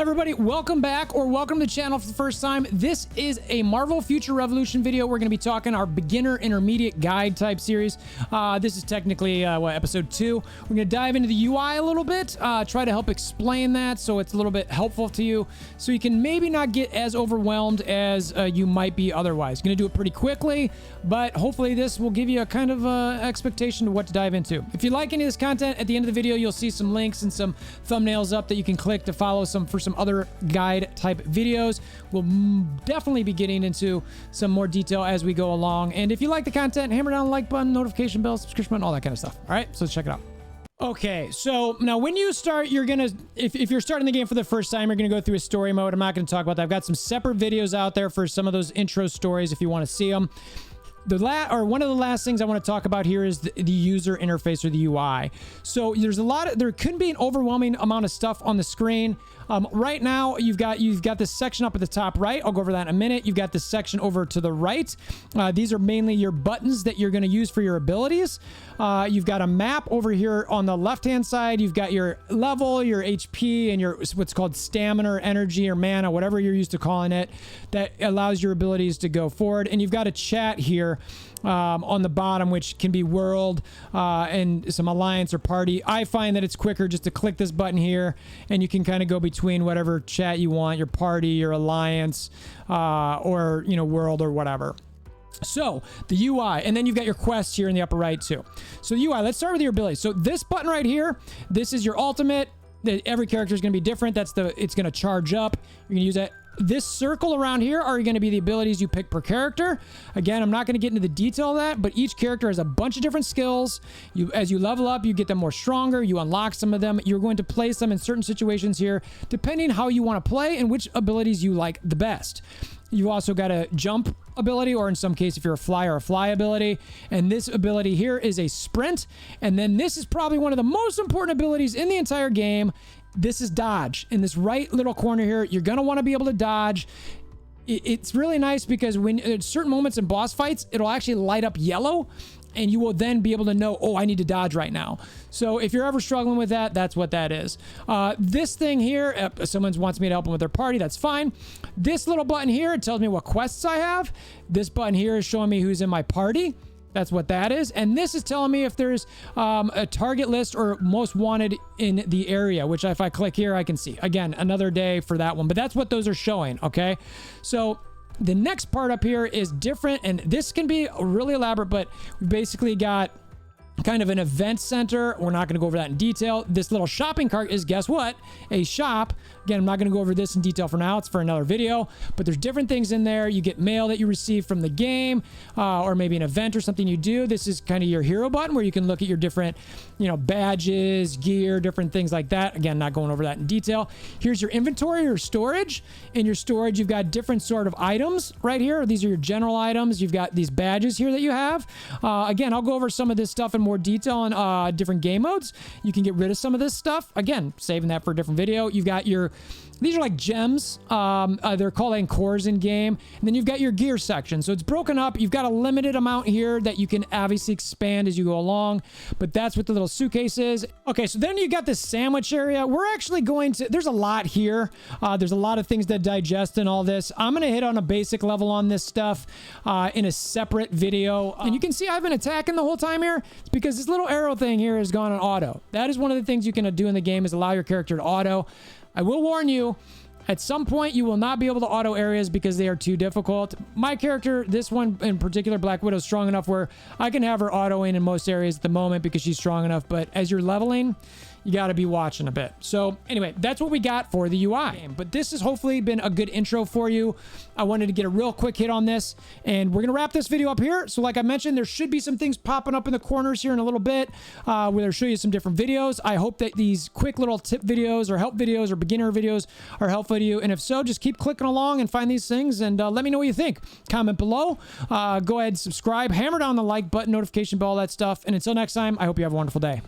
Everybody, welcome back or welcome to the channel for the first time. This is a Marvel Future Revolution video. We're going to be talking our beginner intermediate guide type series. This is technically episode 2. We're going to dive into the UI a little bit, try to help explain that so it's a little bit helpful to you, so you can maybe not get as overwhelmed as you might be otherwise. Going to do it pretty quickly, but hopefully this will give you a kind of expectation to what to dive into. If you like any of this content, at the end of the video you'll see some links and some thumbnails up that you can click to follow some other guide type videos. We'll definitely be getting into some more detail as we go along. And if you like the content, hammer down the like button, notification bell, subscription button, all that kind of stuff. All right, so let's check it out. Okay, so now when you start, you're gonna, if you're starting the game for the first time, you're gonna go through a story mode. I'm not gonna talk about that. I've got some separate videos out there for some of those intro stories if you want to see them. One of the last things I want to talk about here is the user interface or the UI. So there could be an overwhelming amount of stuff on the screen. Right now you've got this section up at the top right. I'll go over that in a minute. You've got this section over to the right. These are mainly your buttons that you're going to use for your abilities. You've got a map over here on the left hand side. You've got your level, your HP, and your what's called stamina or energy or mana, whatever you're used to calling it, that allows your abilities to go forward. And you've got a chat here on the bottom, which can be world and some alliance or party. I find that it's quicker just to click this button here and you can kind of go between whatever chat you want, your party, your alliance, or world or whatever. So the UI, and then you've got your quests here in the upper right too. So the UI, let's start with your abilities. So this button right here, this is your ultimate. Every character is going to be different. It's going to charge up. You're going to use that. This circle around here are going to be the abilities you pick per character. Again, I'm not going to get into the detail of that, but each character has a bunch of different skills. As you level up, you get them more stronger. You unlock some of them. You're going to place them in certain situations here, depending how you want to play and which abilities you like the best. You've also got a jump ability, or in some case, if you're a fly ability. And this ability here is a sprint. And then this is probably one of the most important abilities in the entire game. This is dodge. In this right little corner here, you're going to want to be able to dodge. It's really nice because when at certain moments in boss fights, it'll actually light up yellow. And you will then be able to know, oh, I need to dodge right now. So if you're ever struggling with that, that's what that is. This thing here, if someone wants me to help them with their party, that's fine. This little button here, it tells me what quests I have. This button here is showing me who's in my party. That's what that is. And this is telling me if there's a target list or most wanted in the area, which if I click here, I can see. Again, another day for that one. But that's what those are showing, okay? So the next part up here is different, and this can be really elaborate, but we basically got kind of an event center. We're not going to go over that in detail. This little shopping cart is, guess what? A shop. Again, I'm not going to go over this in detail for now. It's for another video, but there's different things in there. You get mail that you receive from the game, or maybe an event or something you do. This is kind of your hero button where you can look at your different, badges, gear, different things like that. Again, not going over that in detail. Here's your inventory or storage. In your storage, you've got different sort of items right here. These are your general items. You've got these badges here that you have. Again, I'll go over some of this stuff in more detail on different game modes. You can get rid of some of this stuff. Again, saving that for a different video. You've got these are like gems. They're called cores in game. And then you've got your gear section. So it's broken up. You've got a limited amount here that you can obviously expand as you go along. But that's what the little suitcase is. Okay, so then you got this sandwich area. We're actually there's a lot here. There's a lot of things that digest in all this. I'm going to hit on a basic level on this stuff in a separate video. And you can see I've been attacking the whole time here. It's because this little arrow thing here has gone on auto. That is one of the things you can do in the game, is allow your character to auto. I will warn you, at some point you will not be able to auto areas because they are too difficult. My character, this one in particular, Black Widow, is strong enough where I can have her autoing in most areas at the moment because she's strong enough. But as you're leveling, you got to be watching a bit. So anyway, that's what we got for the UI. But this has hopefully been a good intro for you. I wanted to get a real quick hit on this, and we're going to wrap this video up here. So like I mentioned, there should be some things popping up in the corners here in a little bit where they'll show you some different videos. I hope that these quick little tip videos or help videos or beginner videos are helpful to you. And if so, just keep clicking along and find these things, and let me know what you think. Comment below. Go ahead, subscribe, hammer down the like button, notification bell, all that stuff. And until next time, I hope you have a wonderful day.